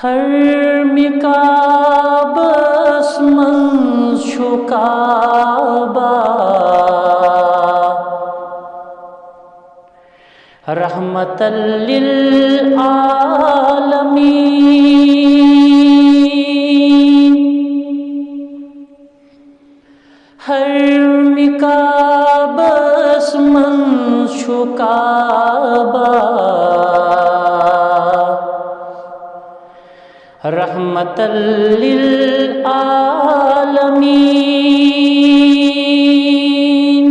حرم کعبس منٛز چھُ کعبہ رحمتاً للعالمین حرم کعبس منٛز چھُ کعبہ رحمتاً للعالمین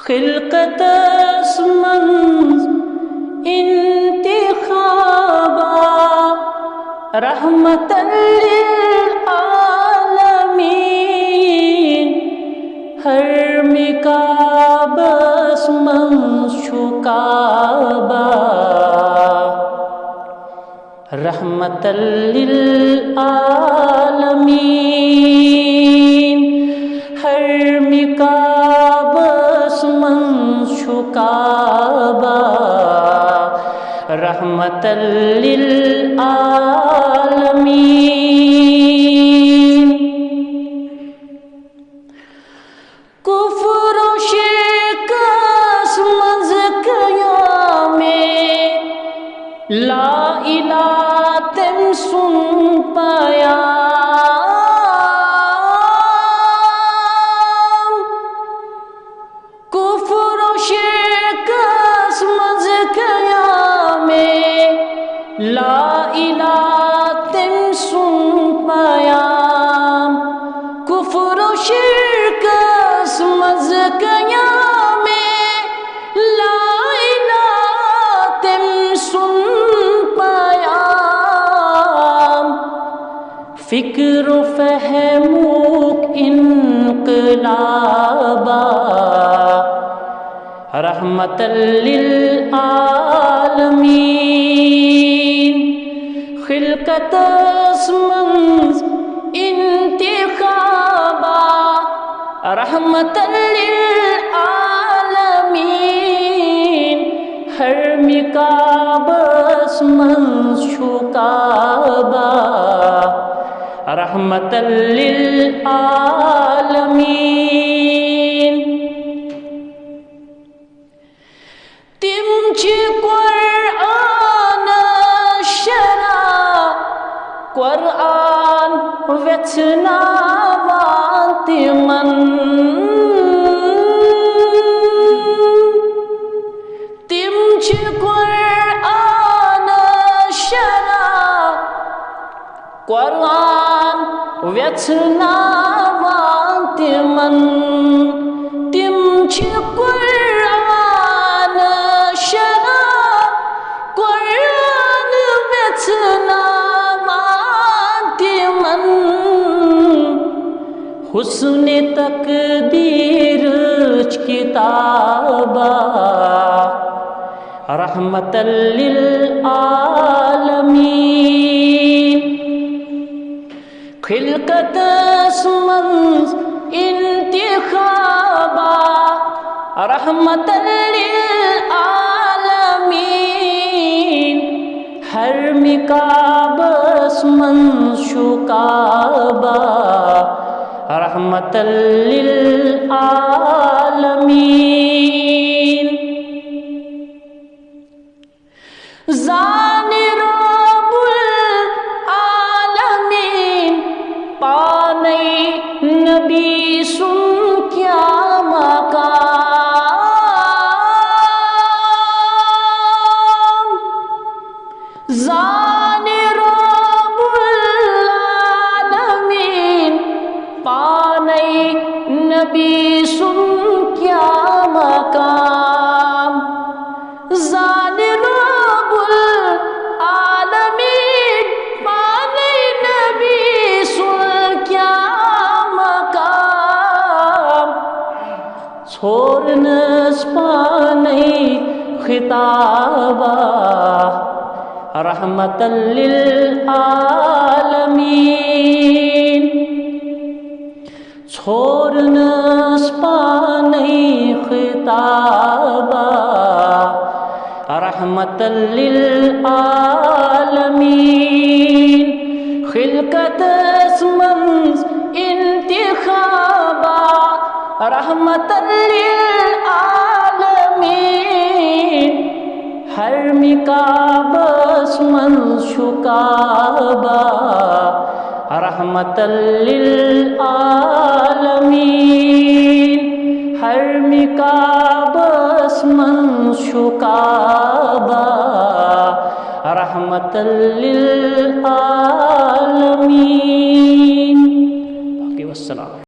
خلقتس منٛز انتخابا رحمتاً للعالمین حرم کعبس منٛز چھُ کعبہ رحمتاً للعالمین حرم کعبس منٛز چھُ کعبہ رحمتاً للعالمین کفر و شرکس منٛز قیامِ لا الہ تٔمۍ سُنٛد پیام کفر و شرکس منٛز قیامِ لا الہ تٔمۍ سُنٛد پیام کفر و شرکس منٛز قیامِ لا الہ تٔمۍ سُنٛد پیام فکر و فہمُک انقلابا رحمتاً للعالمین خلقتس منٛز انتخابا رحمتاً للعالمین حرم کعبس منٛز چھُ کعبہ رحمتاً للعالمین تِم چھِ قرآن شرح قرآن ویژھناوان تِمن تِم چھِ قرآن شرح قرآن ویژھناوان تِمن تِم چھِ قرآن شرح قرآن ویژھناوان تِمن حسن تقدیرٕچ کتابا رحمتاً للعالمین خلقتس منٛز انتخابا رحمتاً للعالمین حرم کعبس منٛز چھُ کعبہ رحمتاً للعالمین زان رب العالمین پانے نبی سن کیا مقام زان رب العالمین پانے نبی سن کیا مقام زان رب العالمین پانے نبی سن کیا مقام چھوڑنس پانے خطابا رحمتاً للعالمین چھوڑنس پانے خطابا رحمت للعالمین خلقت اسمنز انتخابا رحمت للعالمین ہر مکاب اسمنز شکابا رحمت للعالمین ہر مکاب اسمن شکابا رحمت للعالمین. باقی والسلام.